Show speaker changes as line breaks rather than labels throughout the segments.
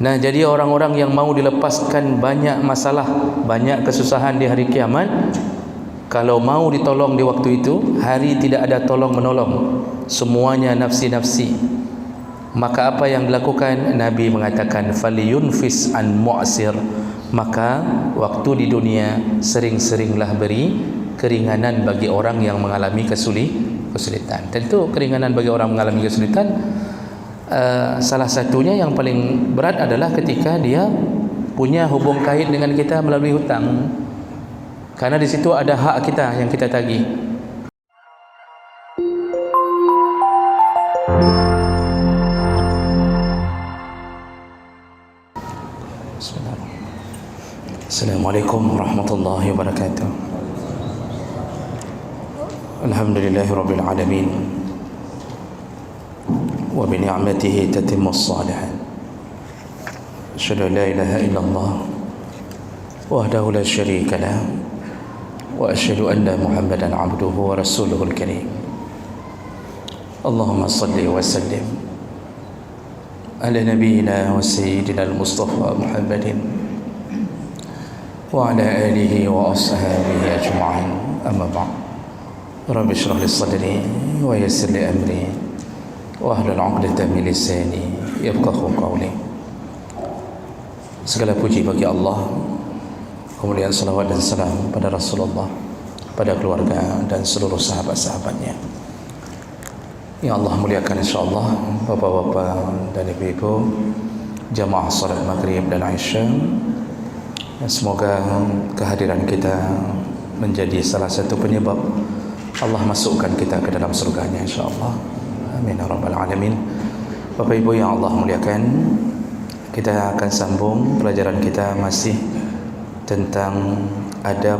Nah, jadi orang-orang yang mau dilepaskan banyak masalah, banyak kesusahan di hari kiamat, kalau mau ditolong di waktu itu, hari tidak ada tolong menolong, semuanya nafsi-nafsi. Maka apa yang dilakukan? Nabi mengatakan faliyunfis an mu'sir. Maka waktu di dunia sering-seringlah beri keringanan bagi orang yang mengalami kesulitan. Tentu keringanan bagi orang mengalami kesulitan, salah satunya yang paling berat adalah ketika dia punya hubung kait dengan kita melalui hutang. Karena di situ ada hak kita yang kita tagih. Assalamualaikum warahmatullahi wabarakatuh. Alhamdulillahirabbil alamin. Wa bi ni'matihi tatimmu as-salihat. Asyhadu an la ilaha illallah wahdahu la syarika lah wa asyhadu anna Muhammadan 'abduhu wa rasuluhul karim. Allahumma shalli wa sallim ala nabiyyina wa sayyidina al-Mustafa Muhammadin wa ala alihi wa ashabihi ajma'in. Amma ba'd. Rabbi shrah li sadri wa yassir li amri wa hlul 'uqdatam min lisani yafqahu qawli. Segala puji bagi Allah, kemuliaan salawat dan salam pada Rasulullah, pada keluarga dan seluruh sahabat-sahabatnya. Ya Allah muliakan insyaAllah bapak-bapak dan ibu-ibu jamaah salat maghrib dan isya. Semoga kehadiran kita menjadi salah satu penyebab Allah masukkan kita ke dalam surganya insyaAllah. Amin ya rabbal alamin. Bapak ibu yang Allah muliakan, kita akan sambung pelajaran kita masih tentang adab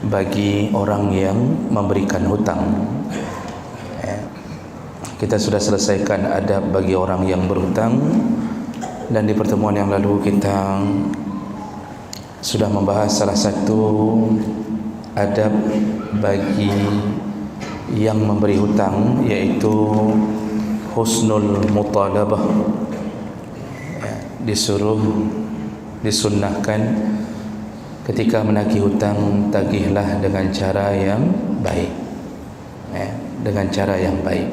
bagi orang yang memberikan hutang. Kita sudah selesaikan adab bagi orang yang berhutang, dan di pertemuan yang lalu kita sudah membahas salah satu adab bagi yang memberi hutang, yaitu husnul mutalabah. Disunnahkan ketika menagih hutang, tagihlah dengan cara yang baik, dengan cara yang baik,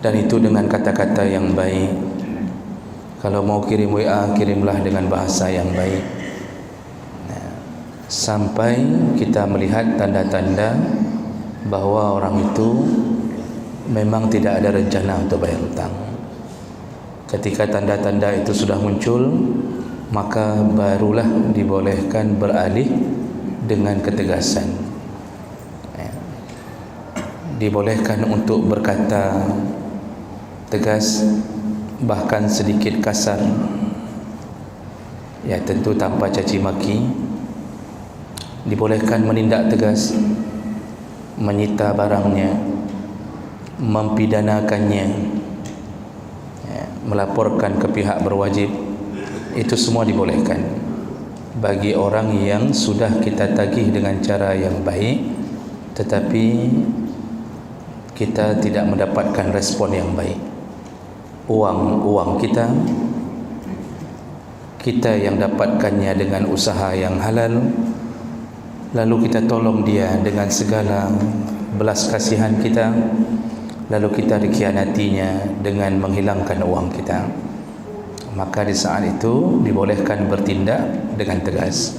dan itu dengan kata-kata yang baik. Kalau mau kirim WA, kirimlah dengan bahasa yang baik, sampai kita melihat tanda-tanda bahwa orang itu memang tidak ada rencana untuk bayar hutang. Ketika tanda-tanda itu sudah muncul, maka barulah dibolehkan beralih dengan ketegasan. Dibolehkan untuk berkata tegas, bahkan sedikit kasar, ya tentu tanpa caci maki. Dibolehkan menindak tegas, menyita barangnya, mempidanakannya, melaporkan ke pihak berwajib. Itu semua dibolehkan bagi orang yang sudah kita tagih dengan cara yang baik, tetapi kita tidak mendapatkan respon yang baik. Uang kita yang dapatkannya dengan usaha yang halal, lalu kita tolong dia dengan segala belas kasihan kita, lalu kita dikhianatinya dengan menghilangkan uang kita. Maka di saat itu dibolehkan bertindak dengan tegas.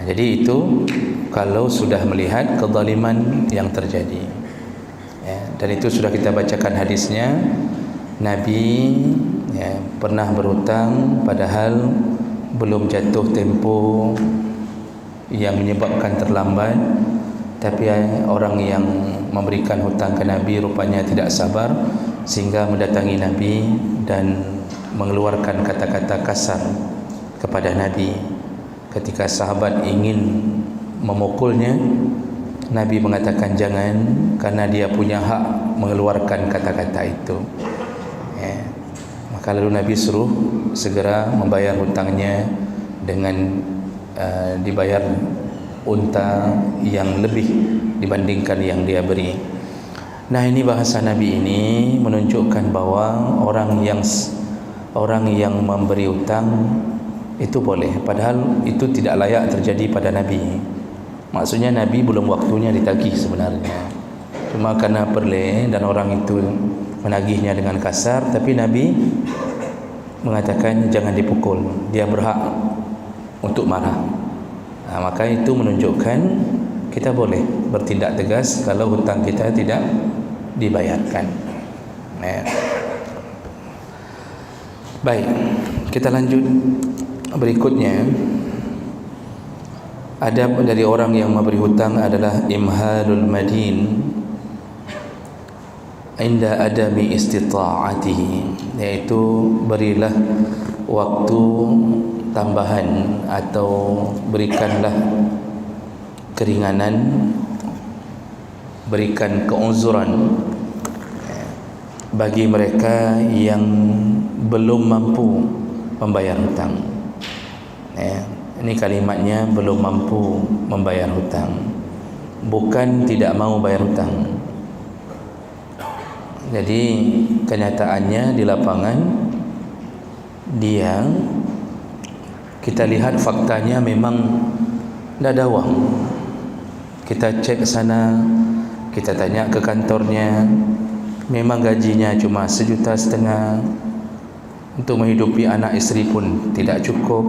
Jadi itu kalau sudah melihat kezaliman yang terjadi, dan itu sudah kita bacakan hadisnya. Nabi pernah berhutang padahal belum jatuh tempo yang menyebabkan terlambat, tapi orang yang memberikan hutang ke Nabi rupanya tidak sabar, sehingga mendatangi Nabi dan mengeluarkan kata-kata kasar kepada Nabi. Ketika sahabat ingin memukulnya, Nabi mengatakan jangan, karena dia punya hak mengeluarkan kata-kata itu. Maka lalu Nabi suruh segera membayar hutangnya dengan dibayar unta yang lebih dibandingkan yang dia beri. Nah, ini bahasa Nabi ini menunjukkan bahawa orang yang memberi hutang itu boleh, padahal itu tidak layak terjadi pada Nabi. Maksudnya Nabi belum waktunya ditagih sebenarnya, cuma karena perle dan orang itu menagihnya dengan kasar, tapi Nabi mengatakan jangan dipukul, dia berhak untuk marah. Maka itu menunjukkan kita boleh bertindak tegas kalau hutang kita tidak dibayarkan. Baik, kita lanjut. Berikutnya, adab dari orang yang memberi hutang adalah imhalul madin inda adami istita'atihi, yaitu berilah waktu tambahan atau berikanlah keringanan, berikan keuzuran bagi mereka yang belum mampu membayar hutang. Ini kalimatnya belum mampu membayar hutang, bukan tidak mau bayar hutang. Jadi kenyataannya di lapangan kita lihat faktanya memang tidak ada uang. Kita cek sana, kita tanya ke kantornya, memang gajinya cuma 1,5 juta, untuk menghidupi anak isteri pun tidak cukup.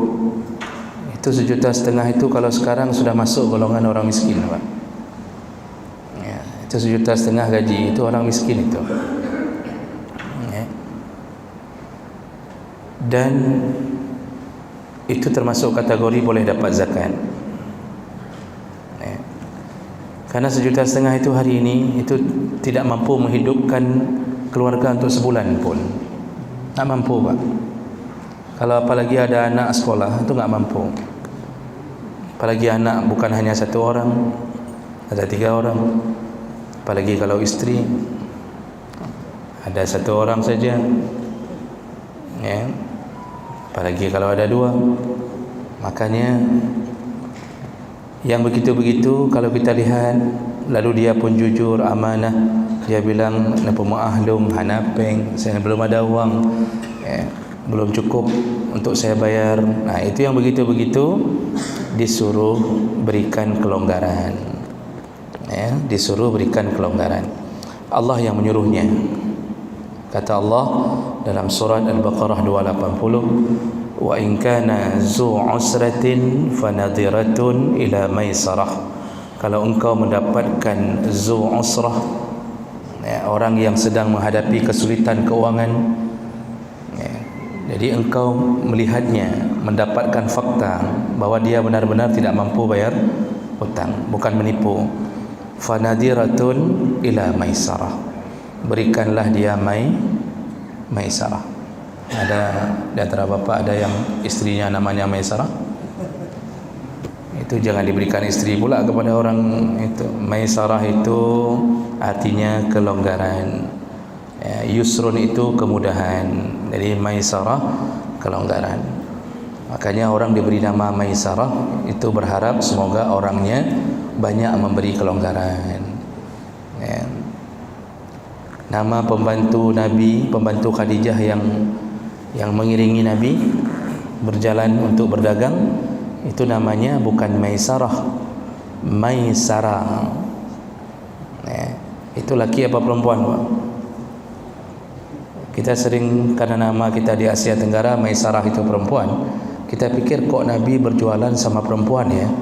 Itu 1,5 juta itu kalau sekarang sudah masuk golongan orang miskin, Pak. Itu 1,5 juta gaji, itu orang miskin itu. Dan itu termasuk kategori boleh dapat zakat. Karena 1,5 juta itu hari ini itu tidak mampu menghidupkan keluarga untuk sebulan pun. Tak mampu, Pak. Kalau apalagi ada anak sekolah, itu tak mampu. Apalagi anak bukan hanya 1 orang, ada 3 orang. Apalagi kalau istri ada 1 orang saja, apalagi kalau ada 2. Makanya yang begitu-begitu kalau kita lihat, lalu dia pun jujur, amanah, dia bilang napa maahlum hanapeng, saya belum ada uang, belum cukup untuk saya bayar. Nah, itu yang begitu-begitu disuruh berikan kelonggaran. Disuruh berikan kelonggaran. Allah yang menyuruhnya. Kata Allah dalam surat Al-Baqarah 280, wa in kana zu usratin fanadhiratun ila maisarah. Kalau engkau mendapatkan zu usrah, orang yang sedang menghadapi kesulitan keuangan, jadi engkau melihatnya, mendapatkan fakta bahwa dia benar-benar tidak mampu bayar hutang, bukan menipu, fanadhiratun ila maisarah, berikanlah dia maisarah. Ada di antara bapak ada yang istrinya namanya Maisarah? Itu jangan diberikan istri pula kepada orang itu. Maisarah itu artinya kelonggaran. Yusrun itu kemudahan. Jadi Maisarah kelonggaran. Makanya orang diberi nama Maisarah itu berharap semoga orangnya banyak memberi kelonggaran. Nama pembantu Nabi, pembantu Khadijah yang mengiringi Nabi berjalan untuk berdagang, itu namanya bukan Maisarah, Maisarah. Itu laki apa perempuan, Pak? Kita sering, karena nama kita di Asia Tenggara Maisarah itu perempuan, kita pikir kok Nabi berjualan sama perempuan ya.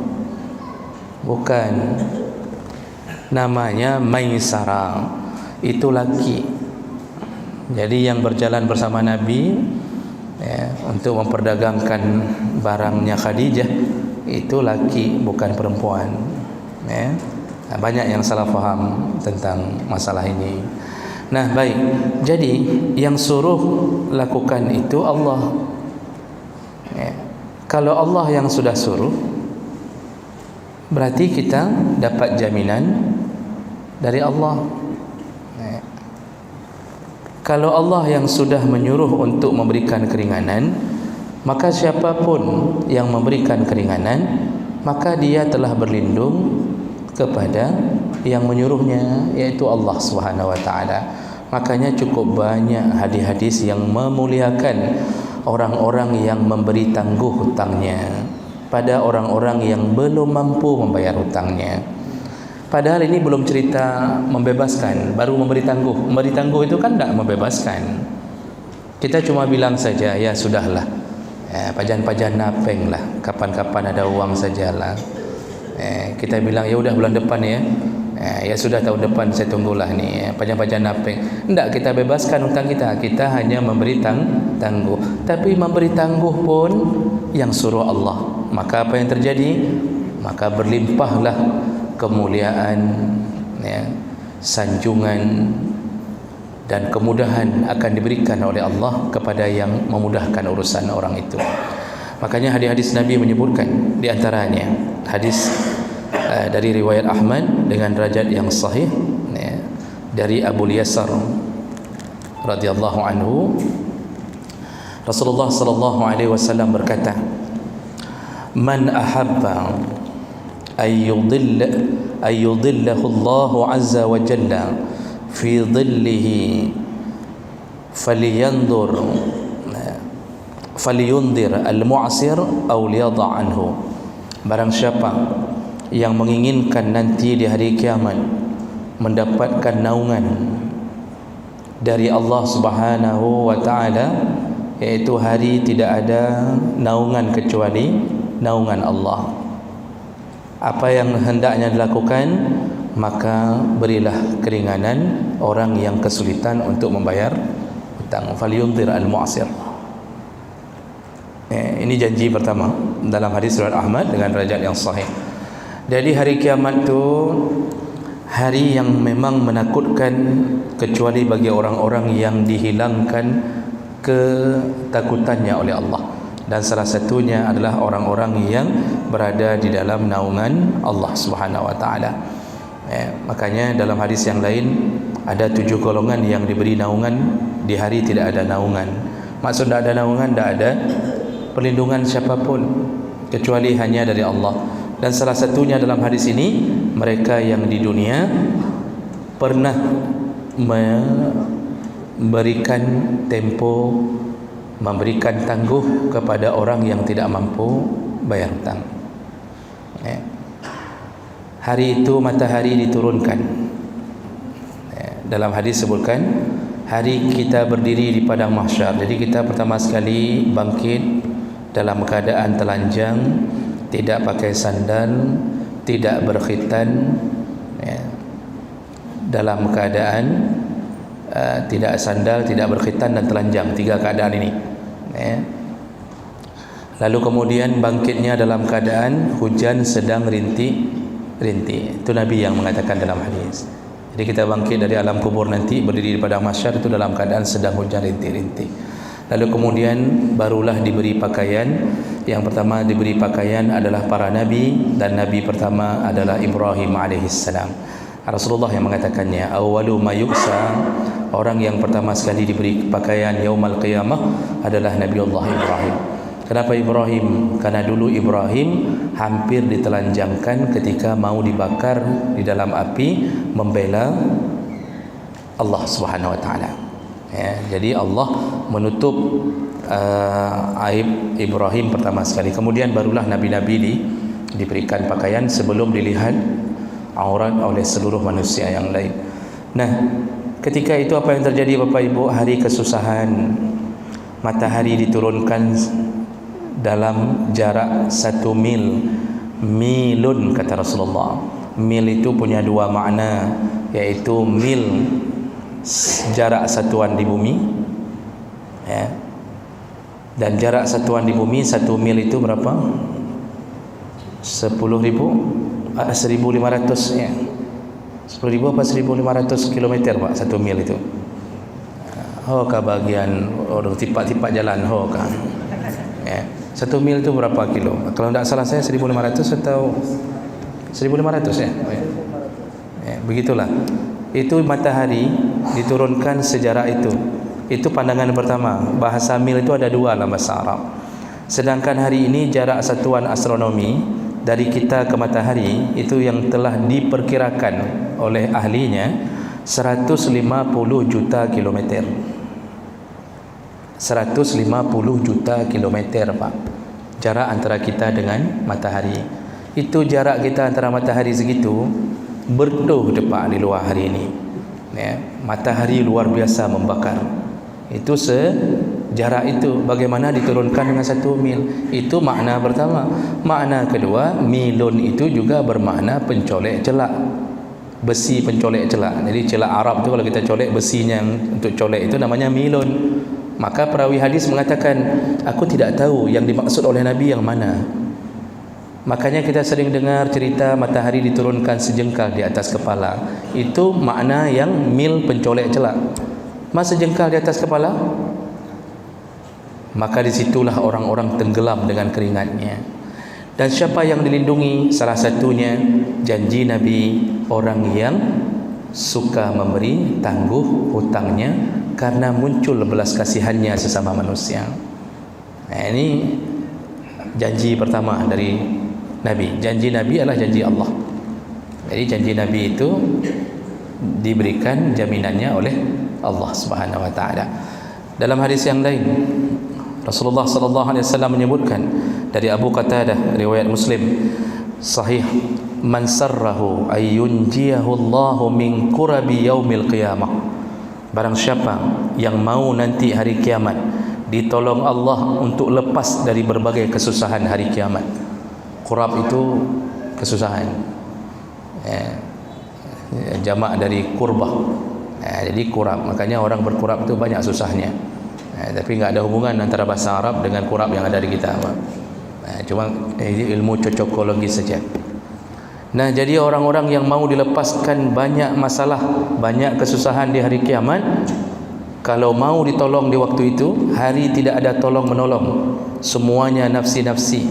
Bukan, namanya Maisarah, itu laki. Jadi yang berjalan bersama Nabi untuk memperdagangkan barangnya Khadijah itu laki, bukan perempuan. Banyak yang salah faham tentang masalah ini. Nah, baik. Jadi yang suruh lakukan itu Allah. Kalau Allah yang sudah suruh, berarti kita dapat jaminan dari Allah. Kalau Allah yang sudah menyuruh untuk memberikan keringanan, maka siapapun yang memberikan keringanan, maka dia telah berlindung kepada yang menyuruhnya, yaitu Allah Subhanahu wa taala. Makanya cukup banyak hadis-hadis yang memuliakan orang-orang yang memberi tangguh hutangnya pada orang-orang yang belum mampu membayar hutangnya. Padahal ini belum cerita membebaskan, baru memberi tangguh. Memberi tangguh itu kan tidak membebaskan. Kita cuma bilang saja, ya sudahlah, pajan-pajan napeng lah, kapan-kapan ada uang sajalah. Kita bilang ya udah bulan depan ya, ya sudah tahun depan saya tunggulah nih, pajan-pajan napeng. Tidak, kita bebaskan hutang kita. Kita hanya memberi tangguh. Tapi memberi tangguh pun yang suruh Allah. Maka apa yang terjadi? Maka berlimpahlah kemuliaan, ya, sanjungan dan kemudahan akan diberikan oleh Allah kepada yang memudahkan urusan orang itu. Makanya hadis-hadis Nabi menyebutkan, di antaranya hadis dari riwayat Ahmad dengan derajat yang sahih, ya, dari Abu Yasar radhiyallahu anhu, Rasulullah sallallahu alaihi wasallam berkata, "Man ahabba ayyudillahu Allah azza wa jalla fi dhillihi falyundir al-mu'sir aw liyadha anhu." Barang siapa yang menginginkan nanti di hari kiamat mendapatkan naungan dari Allah Subhanahu wa taala, yaitu hari tidak ada naungan kecuali naungan Allah, apa yang hendaknya dilakukan? Maka berilah keringanan orang yang kesulitan untuk membayar hutang. Falyunzir al-mu'sir. Ini janji pertama dalam hadis riwayat Ahmad dengan derajat yang sahih. Jadi hari kiamat itu hari yang memang menakutkan, kecuali bagi orang-orang yang dihilangkan ketakutannya oleh Allah. Dan salah satunya adalah orang-orang yang berada di dalam naungan Allah Subhanahu wa taala. Makanya dalam hadis yang lain ada 7 golongan yang diberi naungan di hari tidak ada naungan. Maksud tidak ada naungan, tidak ada perlindungan siapapun kecuali hanya dari Allah. Dan salah satunya dalam hadis ini, mereka yang di dunia pernah memberikan tempo, memberikan tangguh kepada orang yang tidak mampu bayar hutang. Hari itu matahari diturunkan. Dalam hadis sebutkan, hari kita berdiri di padang mahsyar. Jadi kita pertama sekali bangkit dalam keadaan telanjang, tidak pakai sandal, tidak berkhitan, dalam keadaan tidak sandal, tidak berkhitan dan telanjang. 3 keadaan ini. Lalu kemudian bangkitnya dalam keadaan hujan sedang rintik. Itu Nabi yang mengatakan dalam hadis. Jadi kita bangkit dari alam kubur nanti, berdiri di padang mahsyar itu dalam keadaan sedang hujan rintik. Lalu kemudian barulah diberi pakaian. Yang pertama diberi pakaian adalah para nabi, dan nabi pertama adalah Ibrahim alaihissalam. Rasulullah yang mengatakannya, awwalu ma yuksa, orang yang pertama sekali diberi pakaian yaumal qiyamah adalah Nabiullah Ibrahim. Kenapa Ibrahim? Karena dulu Ibrahim hampir ditelanjangkan ketika mau dibakar di dalam api membela Allah Subhanahu wa taala. Jadi Allah menutup aib Ibrahim pertama sekali. Kemudian barulah nabi-nabi diberikan pakaian sebelum dilihat aurat oleh seluruh manusia yang lain. Nah, ketika itu apa yang terjadi Bapak Ibu? Hari kesusahan. Matahari diturunkan dalam jarak 1 mil. Milun kata Rasulullah. Mil itu punya 2 makna, yaitu mil jarak satuan di bumi, dan jarak satuan di bumi 1 mil itu berapa? 10.000 1.500 ya. 10.000 apa 1.500 km Pak, 1 mil itu. Hoka bagian tipak-tipak jalan hoka. 1 mil itu berapa kilo? Kalau tidak salah saya 1.500 atau 1.500 ya. Begitulah. Itu matahari diturunkan sejarah itu. Itu pandangan pertama. Bahasa mil itu ada 2 dalam bahasa Arab. Sedangkan hari ini jarak satuan astronomi dari kita ke matahari itu yang telah diperkirakan oleh ahlinya 150 juta kilometer. 150 juta kilometer, Pak, jarak antara kita dengan matahari. Itu jarak kita antara matahari segitu, berdoh depak di luar hari ini ya. Matahari luar biasa membakar. Itu sejarak itu bagaimana diturunkan dengan 1 mil. Itu makna pertama. Makna kedua, milun itu juga bermakna pencolek celak, besi pencolek celak. Jadi celak Arab tu kalau kita colek besinya untuk colek itu namanya milun. Maka perawi hadis mengatakan, aku tidak tahu yang dimaksud oleh Nabi yang mana. Makanya kita sering dengar cerita matahari diturunkan sejengkal di atas kepala. Itu makna yang mil pencolek celak. Mas sejengkal di atas kepala, maka disitulah orang-orang tenggelam dengan keringatnya. Dan siapa yang dilindungi? Salah satunya janji Nabi, orang yang suka memberi, tangguh hutangnya karena muncul belas kasihannya sesama manusia. Nah, ini janji pertama dari Nabi. Janji Nabi adalah janji Allah. Jadi janji Nabi itu diberikan jaminannya oleh Allah Subhanahu wa taala. Dalam hadis yang lain, Rasulullah sallallahu alaihi wasallam menyebutkan dari Abu Qatadah, riwayat Muslim sahih, man sarrahu ayyunjiyahu Allahu min kurabi yaumil qiyamah. Barang siapa yang mau nanti hari kiamat ditolong Allah untuk lepas dari berbagai kesusahan hari kiamat. Kurab itu kesusahan, jamak dari kurbah. Jadi kurab, makanya orang berkurab itu banyak susahnya. Tapi enggak ada hubungan antara bahasa Arab dengan kurab yang ada di kita. Cuma ilmu cocokologi saja. Nah, jadi orang-orang yang mau dilepaskan banyak masalah, banyak kesusahan di hari kiamat, kalau mau ditolong di waktu itu, hari tidak ada tolong menolong, semuanya nafsi-nafsi.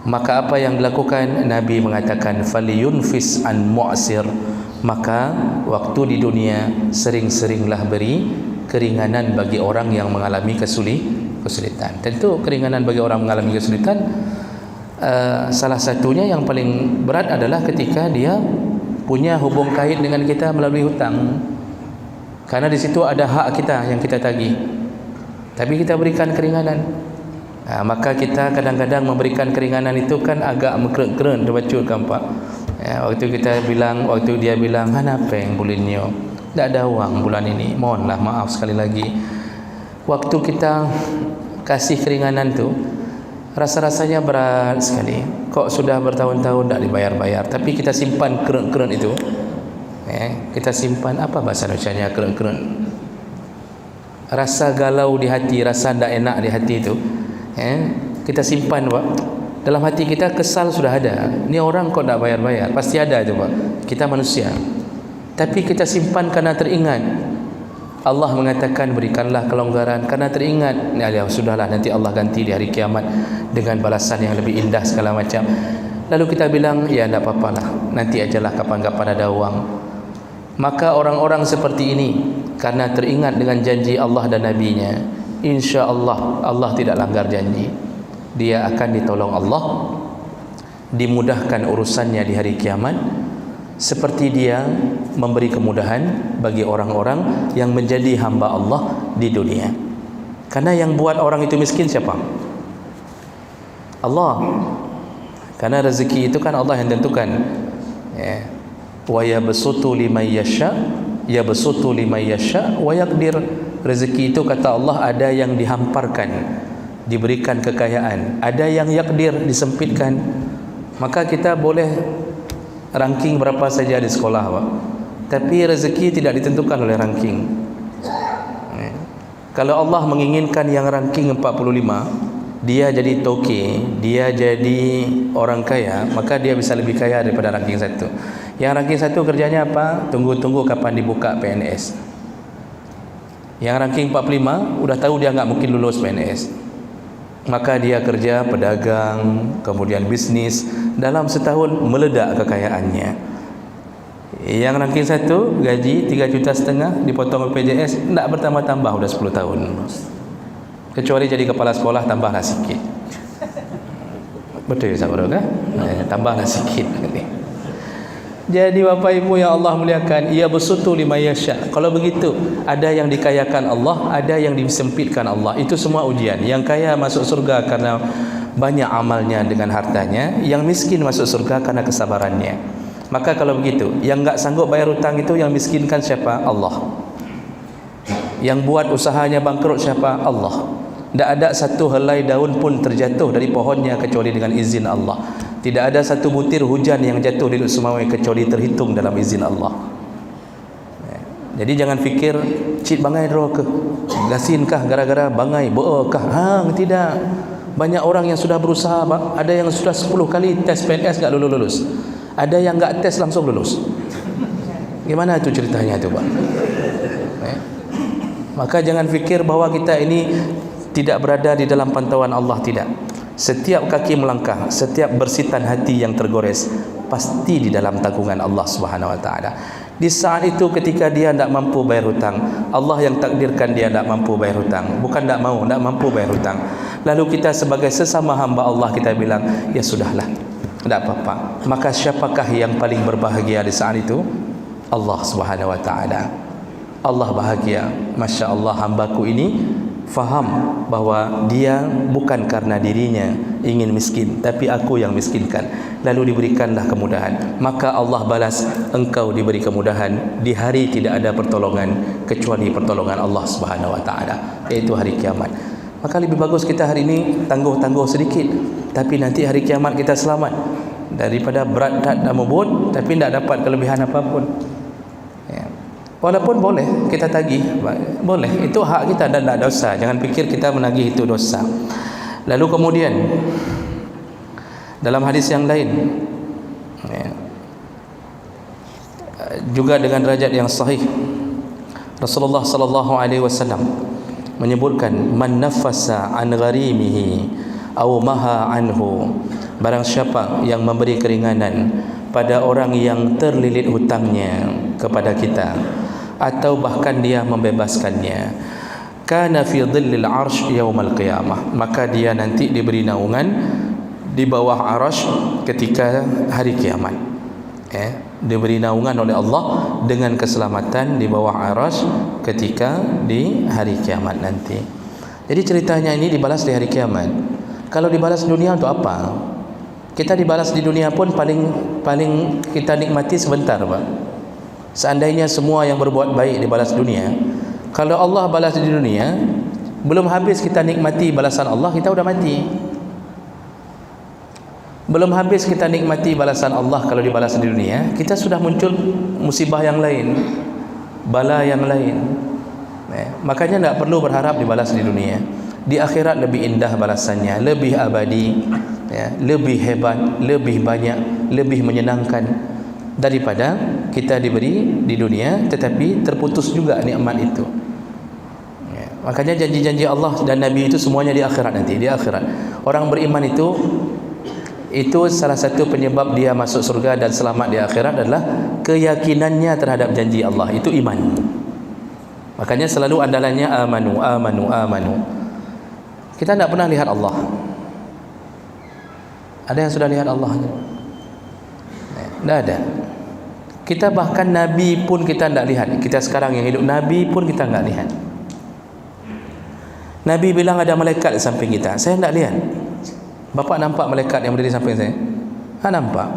Maka apa yang dilakukan? Nabi mengatakan faliyunfis an mu'sir. Maka waktu di dunia sering-seringlah beri keringanan bagi orang yang mengalami kesulitan. Tentu keringanan bagi orang mengalami kesulitan, salah satunya yang paling berat adalah ketika dia punya hubung kait dengan kita melalui hutang. Karena di situ ada hak kita yang kita tagih, tapi kita berikan keringanan. Maka kita kadang-kadang memberikan keringanan itu kan agak mengkeren-keren terbacut kan Pak. Waktu dia bilang, "Kenapa yang bulinnya? Tak ada uang bulan ini. Mohonlah maaf sekali lagi." Waktu kita kasih keringanan tu, rasa-rasanya berat sekali. Kok sudah bertahun-tahun tak dibayar-bayar, tapi kita simpan keren-keren itu. Kita simpan, apa bahasa Indonesianya keren-keren? Rasa galau di hati, rasa tak enak di hati itu. Kita simpan, Pak. Dalam hati kita kesal sudah ada. Ini orang kok tak bayar-bayar, pasti ada itu, Pak. Kita manusia. Tapi kita simpan karena teringat. Allah mengatakan berikanlah kelonggaran karena teringat. Ya sudahlah, nanti Allah ganti di hari kiamat dengan balasan yang lebih indah segala macam. Lalu kita bilang, ya tidak apa-apalah, nanti ajalah kapan-kapan ada uang. Maka orang-orang seperti ini karena teringat dengan janji Allah dan Nabi-Nya, insya Allah Allah tidak langgar janji. Dia akan ditolong Allah, dimudahkan urusannya di hari kiamat, seperti dia memberi kemudahan bagi orang-orang yang menjadi hamba Allah di dunia. Karena yang buat orang itu miskin siapa? Allah. Karena rezeki itu kan Allah yang tentukan. Wa yabsutu liman yasha, yabsutu liman yasha wa yaqdir. Rezeki itu kata Allah ada yang dihamparkan, diberikan kekayaan, ada yang yaqdir, disempitkan. Maka kita boleh ranking berapa saja di sekolah, Pak. Tapi rezeki tidak ditentukan oleh ranking. Kalau Allah menginginkan yang ranking 45, dia jadi toke, dia jadi orang kaya, maka dia bisa lebih kaya daripada ranking 1. Yang ranking 1 kerjanya apa? Tunggu-tunggu kapan dibuka PNS. Yang ranking 45 udah tahu dia nggak mungkin lulus PNS, maka dia kerja pedagang, kemudian bisnis, dalam setahun meledak kekayaannya. Yang ranking 1 gaji 3,5 juta, dipotong BPJS, tidak bertambah-tambah, udah 10 tahun. Kecuali jadi kepala sekolah tambahlah sikit. Betul ya saudara kan? Tambahlah sikit ni. Jadi Bapak Ibu yang Allah muliakan, ia bersutu lima yasha. Kalau begitu, ada yang dikayakan Allah, ada yang disempitkan Allah. Itu semua ujian. Yang kaya masuk surga karena banyak amalnya dengan hartanya, yang miskin masuk surga karena kesabarannya. Maka kalau begitu, yang enggak sanggup bayar hutang itu yang miskinkan siapa? Allah. Yang buat usahanya bangkrut siapa? Allah. Tidak ada satu helai daun pun terjatuh dari pohonnya kecuali dengan izin Allah. Tidak ada satu butir hujan yang jatuh di Sumawai kecuali terhitung dalam izin Allah. Jadi jangan fikir cik bangai draw ke, gasinkah gara-gara bangai beokah? Hang, tidak. Banyak orang yang sudah berusaha, ada yang sudah 10 kali tes PNS enggak lulus. Ada yang enggak tes langsung lulus. Gimana itu ceritanya itu, Pak? Maka jangan fikir bahwa kita ini tidak berada di dalam pantauan Allah, tidak. Setiap kaki melangkah, setiap bersitan hati yang tergores pasti di dalam tanggungan Allah Subhanahu wa taala. Di saat itu ketika dia tidak mampu bayar hutang, Allah yang takdirkan dia tidak mampu bayar hutang, bukan tidak mampu bayar hutang. Lalu kita sebagai sesama hamba Allah kita bilang, ya sudahlah, tidak apa-apa. Maka siapakah yang paling berbahagia di saat itu? Allah Subhanahu wa taala. Allah bahagia. Masya Allah, hambaku ini faham bahwa dia bukan karena dirinya ingin miskin, tapi aku yang miskinkan. Lalu diberikanlah kemudahan. Maka Allah balas, engkau diberi kemudahan di hari tidak ada pertolongan kecuali pertolongan Allah Subhanahu wa taala, yaitu hari kiamat. Maka lebih bagus kita hari ini tangguh-tangguh sedikit, tapi nanti hari kiamat kita selamat daripada berat dan mubut tapi tidak dapat kelebihan apapun. Walaupun boleh kita tagih, boleh, itu hak kita dan tidak dosa. Jangan fikir kita menagih itu dosa. Lalu kemudian dalam hadis yang lain juga dengan derajat yang sahih, Rasulullah sallallahu alaihi wasallam menyebutkan, man nafasa an gharimihi aw maha anhu, barang siapa yang memberi keringanan pada orang yang terlilit hutangnya kepada kita atau bahkan dia membebaskannya, kana fi dhillil arsh yaumal qiyamah, maka dia nanti diberi naungan di bawah arasy ketika hari kiamat. Diberi naungan oleh Allah dengan keselamatan di bawah arasy ketika di hari kiamat nanti. Jadi ceritanya ini dibalas di hari kiamat. Kalau dibalas dunia untuk apa? Kita dibalas di dunia pun paling kita nikmati sebentar, Pak. Seandainya semua yang berbuat baik dibalas dunia, kalau Allah balas di dunia, belum habis kita nikmati balasan Allah, kita sudah mati. Belum habis kita nikmati balasan Allah kalau dibalas di dunia, kita sudah muncul musibah yang lain, bala yang lain. Makanya tidak perlu berharap dibalas di dunia. Di akhirat lebih indah balasannya, lebih abadi, lebih hebat, lebih banyak, lebih menyenangkan daripada kita diberi di dunia tetapi terputus juga nikmat itu. Makanya janji-janji Allah dan Nabi itu semuanya di akhirat nanti. Di akhirat orang beriman itu salah satu penyebab dia masuk surga dan selamat di akhirat adalah keyakinannya terhadap janji Allah. Itu iman. Makanya selalu andalannya amanu, amanu, amanu. Kita tidak pernah lihat Allah. Ada yang sudah lihat Allah? Tidak ada. Kita bahkan Nabi pun kita tidak lihat. Kita sekarang yang hidup, Nabi pun kita tidak lihat. Nabi bilang ada malaikat di samping kita, saya tidak lihat. Bapak nampak malaikat yang berdiri di samping saya? Nampak?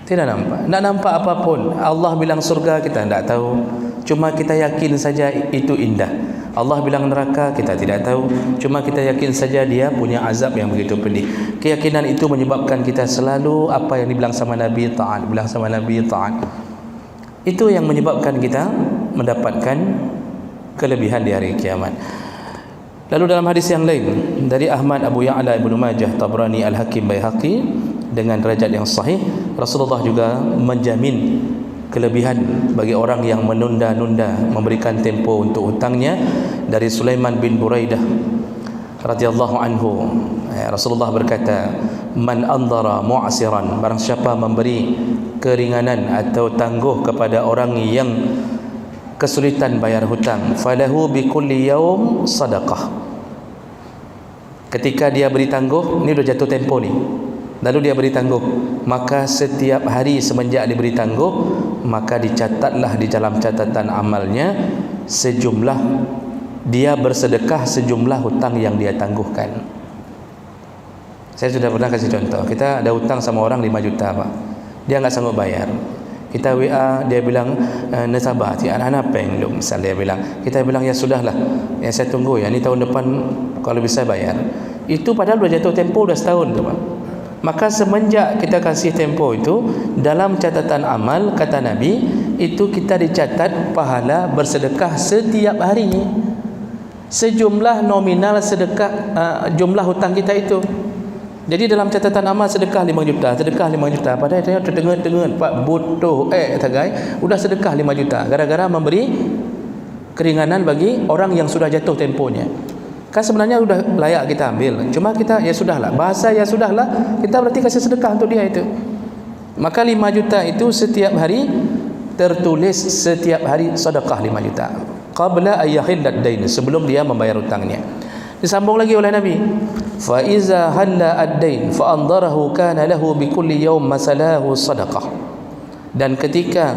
Tidak nampak. Tidak nampak apapun. Allah bilang surga, kita tidak tahu. Cuma kita yakin saja itu indah. Allah bilang neraka, kita tidak tahu. Cuma kita yakin saja dia punya azab yang begitu pedih. Keyakinan itu menyebabkan kita selalu apa yang dibilang sama Nabi taat, bilang sama Nabi taat. Itu yang menyebabkan kita mendapatkan kelebihan di hari kiamat. Lalu dalam hadis yang lain dari Ahmad, Abu Ya'la, Ibnu Majah, Tabrani, Al-Hakim, Baihaqi dengan derajat yang sahih, Rasulullah juga menjamin kelebihan bagi orang yang menunda-nunda memberikan tempo untuk hutangnya. Dari Sulaiman bin Buraidah radhiyallahu anhu, Rasulullah berkata, man andara mu'asiran, barang siapa memberi keringanan atau tangguh kepada orang yang kesulitan bayar hutang, falahu bi kulli yaum sadaqah, Ketika dia beri tangguh, ini sudah jatuh tempo ni, lalu dia beri tangguh, maka setiap hari semenjak diberi tangguh, maka dicatatlah di dalam catatan amalnya sejumlah, dia bersedekah sejumlah hutang yang dia tangguhkan. Saya sudah pernah kasih contoh, kita ada hutang sama orang 5 juta Pak, dia enggak sanggup bayar. Kita WA, dia bilang nasabah anak-anak peng lu, misal dia bilang, kita bilang ya sudahlah, ya saya tunggu ya, ini tahun depan kalau bisa bayar. Itu padahal sudah jatuh tempo dah setahun tu Pak. Maka semenjak kita kasih tempo itu, dalam catatan amal kata Nabi, itu kita dicatat pahala bersedekah setiap hari sejumlah nominal sedekah jumlah hutang kita itu. Jadi dalam catatan amal sedekah 5 juta, sedekah 5 juta. Padahal saya terdengar Pak butuh tagai, sudah sedekah 5 juta gara-gara memberi keringanan bagi orang yang sudah jatuh temponya. Kan sebenarnya sudah layak kita ambil, cuma kita ya sudahlah, bahasa ya sudahlah, kita berarti kasih sedekah untuk dia itu. Maka 5 juta itu setiap hari tertulis, setiap hari sedekah 5 juta qabla ayyahillat dain, sebelum dia membayar hutangnya. Disambung lagi oleh Nabi, fa iza halla ad-dain fa andarahu kana lahu bi kulli yawm masalahu sadaqah. Dan ketika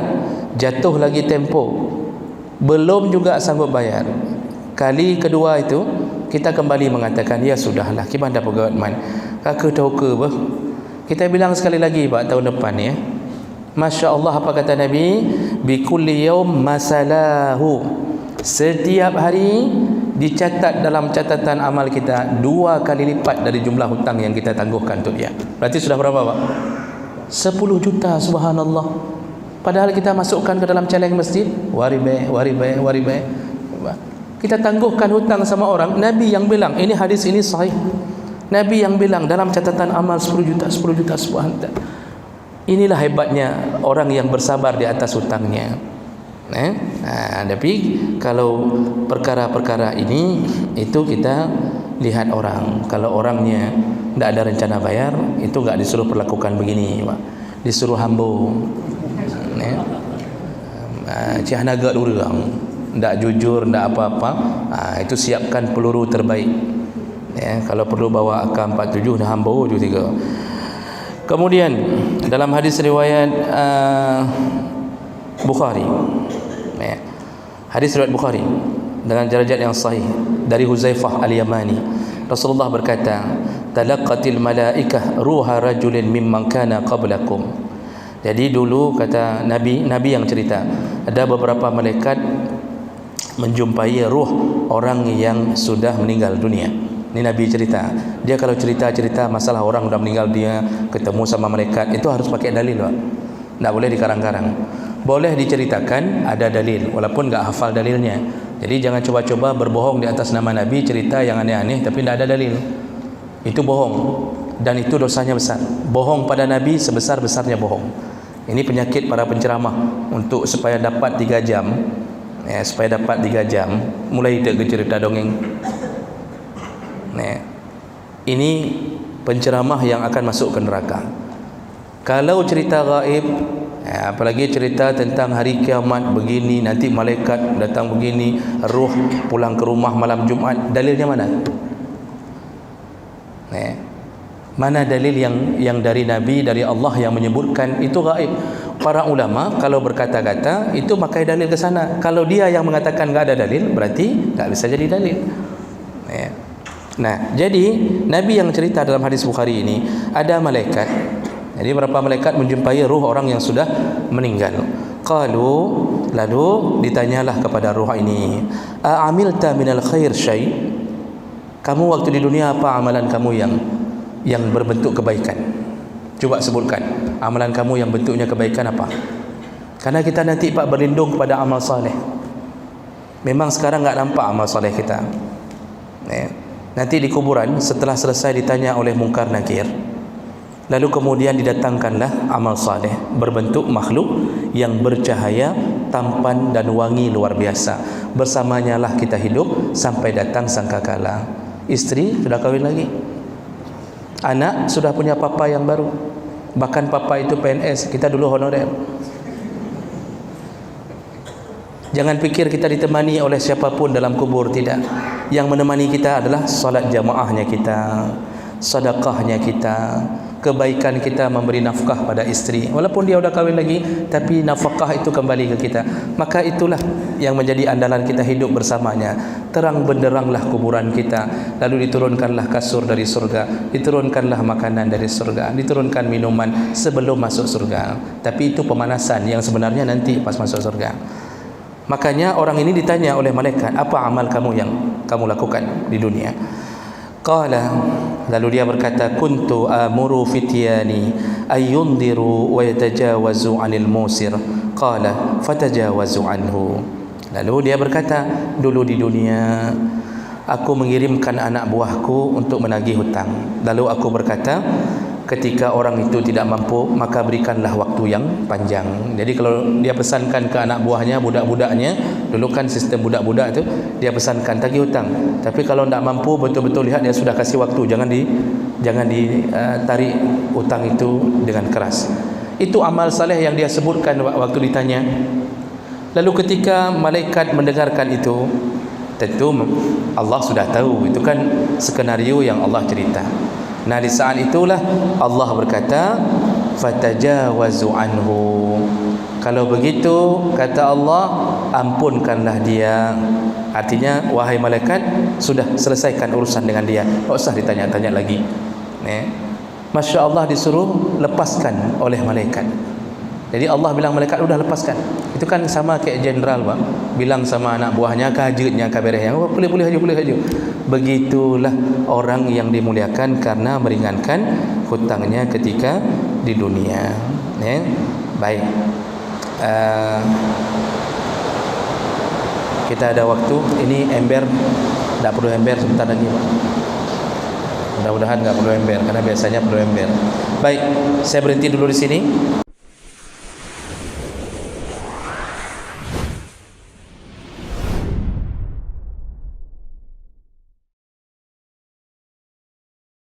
jatuh lagi tempo, belum juga sanggup bayar, kali kedua itu kita kembali mengatakan ya sudahlah, gimana pegawai man kakak tahu ke bah. Kita bilang sekali lagi Pak, tahun depan ya, Masya Allah, apa kata Nabi, bi kulli yawm masalahu, setiap hari dicatat dalam catatan amal kita 2 kali lipat dari jumlah hutang yang kita tangguhkan untuk dia. Berarti sudah berapa Pak? 10 juta, subhanallah. Padahal kita masukkan ke dalam celeng masjid, waribe. Kita tangguhkan hutang sama orang. Nabi yang bilang, ini hadis ini sahih, Nabi yang bilang dalam catatan amal 10 juta, subhanallah. Inilah hebatnya orang yang bersabar di atas hutangnya. Tapi kalau perkara-perkara ini itu kita lihat orang. Kalau orangnya tidak ada rencana bayar, itu enggak disuruh perlakukan begini Pak. Disuruh hambo, cihanaga urang, tidak jujur, tidak apa-apa, itu siapkan peluru terbaik ya. Kalau perlu bawa AK-47 dan hambo 73. Kemudian dalam hadis riwayat Bukhari ya, hadis riwayat Bukhari dengan derajat yang sahih dari Huzaifah Al-Yamani, Rasulullah berkata, talaqqatil malaikah ruha rajulin mimman kana qablakum. Jadi dulu kata Nabi yang cerita, ada beberapa malaikat menjumpai ruh orang yang sudah meninggal dunia. Ini Nabi cerita. Dia kalau cerita masalah orang sudah meninggal, dia ketemu sama malaikat, itu harus pakai dalil Pak. Tak boleh dikarang-karang. Boleh diceritakan, ada dalil walaupun enggak hafal dalilnya. Jadi jangan coba-coba berbohong di atas nama Nabi, cerita yang aneh-aneh tapi tidak ada dalil. Itu bohong, dan itu dosanya besar. Bohong pada Nabi sebesar-besarnya bohong. Ini penyakit para penceramah untuk supaya dapat 3 jam ya, supaya dapat 3 jam mulai cerita dongeng. Ini penceramah yang akan masuk ke neraka. Kalau cerita gaib, apalagi cerita tentang hari kiamat begini, nanti malaikat datang begini, ruh pulang ke rumah malam Jumat, dalilnya mana? Mana dalil yang dari Nabi, dari Allah yang menyebutkan itu gaib? Para ulama kalau berkata-kata itu pakai dalil ke sana. Kalau dia yang mengatakan enggak ada dalil, berarti enggak bisa jadi dalil. Nah, jadi Nabi yang cerita dalam hadis Bukhari ini, ada malaikat. Jadi berapa malaikat menjumpai ruh orang yang sudah meninggal. Qalu, lalu ditanyalah kepada ruh ini, a'amilta minal khair syai'? Kamu waktu di dunia apa amalan kamu yang berbentuk kebaikan? Coba sebutkan amalan kamu yang bentuknya kebaikan apa? Karena kita nanti Pak berlindung kepada amal saleh. Memang sekarang enggak nampak amal saleh kita. Nanti di kuburan setelah selesai ditanya oleh mungkar nakir, lalu kemudian didatangkanlah amal saleh berbentuk makhluk yang bercahaya, tampan dan wangi luar biasa. Bersamanya lah kita hidup sampai datang sangkakala. Istri sudah kahwin lagi, anak sudah punya papa yang baru, bahkan papa itu PNS, kita dulu honorer. Jangan pikir kita ditemani oleh siapapun dalam kubur, tidak. Yang menemani kita adalah solat jamaahnya kita, sedekahnya kita, kebaikan kita memberi nafkah pada isteri walaupun dia sudah kahwin lagi, tapi nafkah itu kembali ke kita. Maka itulah yang menjadi andalan kita hidup bersamanya. Terang benderanglah kuburan kita, lalu diturunkanlah kasur dari surga, diturunkanlah makanan dari surga, diturunkan minuman sebelum masuk surga. Tapi itu pemanasan yang sebenarnya nanti pas masuk surga. Makanya orang ini ditanya oleh malaikat, apa amal kamu yang kamu lakukan di dunia? Qala, lalu dia berkata, kuntu amuru fityani ayyundiru wa yatajawazu 'anil musir. Qala fatajawazu anhu. Lalu dia berkata, dulu di dunia aku mengirimkan anak buahku untuk menagih hutang. Lalu aku berkata, ketika orang itu tidak mampu, maka berikanlah waktu yang panjang. Jadi kalau dia pesankan ke anak buahnya, budak-budaknya, dulu kan sistem budak-budak itu, dia pesankan tagih hutang. Tapi kalau tidak mampu, betul-betul lihat dia sudah kasih waktu, jangan ditarik hutang itu dengan keras. Itu amal saleh yang dia sebutkan waktu ditanya. Lalu ketika malaikat mendengarkan itu, tentu Allah sudah tahu, itu kan skenario yang Allah cerita. Nah, di saat itulah Allah berkata, fatajawazu anhu. Kalau begitu, kata Allah, ampunkanlah dia. Artinya, wahai malaikat, sudah selesaikan urusan dengan dia, tak usah ditanya-tanya lagi. Masya Allah, disuruh lepaskan oleh malaikat. Jadi Allah bilang malaikat, udah lepaskan. Itu kan sama kayak jenderal, Pak, bilang sama anak buahnya, kahajutnya, kaberehnya, oh, boleh haju. Begitulah orang yang dimuliakan karena meringankan hutangnya ketika di dunia. Baik, kita ada waktu. Ini ember, tidak perlu ember sebentar lagi, Pak. Mudah-mudahan nggak perlu ember, karena biasanya perlu ember. Baik, saya berhenti dulu di sini.